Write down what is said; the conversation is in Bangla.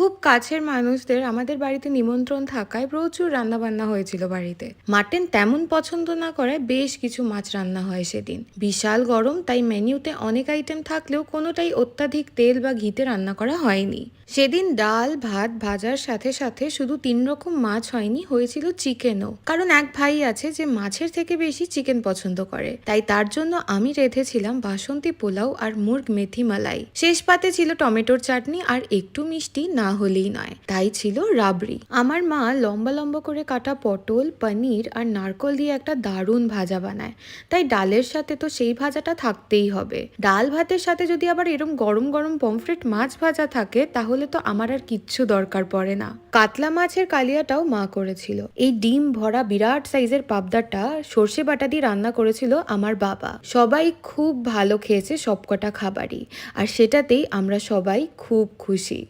খুব কাছের মানুষদের আমাদের বাড়িতে নিমন্ত্রণ থাকায় প্রচুর রান্নাবান্না হয়েছিল বাড়িতে। মাটন তেমন পছন্দ না করায় বেশ কিছু মাছ রান্না হয় সেদিন। বিশাল গরম, তাই মেনুতে অনেক আইটেম থাকলেও কোনোটাই অত্যাধিক তেল বা ঘিতে রান্না করা হয়নি। সেদিন ডাল ভাত ভাজার সাথে সাথে শুধু 3 রকম মাছ হয়নি, হয়েছিল চিকেনও। কারণ এক ভাই আছে যে মাছের থেকে বেশি চিকেন পছন্দ করে, তাই তার জন্য আমি রেঁধেছিলাম বাসন্তী পোলাও আর মুর্গ মেথি মালাই। শেষ পাতে ছিল টমেটোর চাটনি আর একটু মিষ্টি না হলেই নয়, তাই ছিল রাবড়ি। আমার মা লম্বা লম্বা করে কাটা পটল, পনির আর নারকল দিয়ে একটা দারুণ ভাজা বানায়, তাই ডালের সাথে তো সেই ভাজাটা থাকতেই হবে। ডাল ভাতের সাথে যদি আবার এরম গরম গরম পমফ্রেট মাছ ভাজা থাকে তাহলে তো আমার আর কিচ্ছু দরকার পড়ে না। কাতলা মাছের কালিয়াটাও মা করেছিল। এই ডিম ভরা বিরাট সাইজের পাবদাটা সর্ষে বাটা দিয়ে রান্না করেছিল আমার বাবা। সবাই খুব ভালো খেয়েছে সবকটা খাবারই, আর সেটাতেই আমরা সবাই খুব খুশি।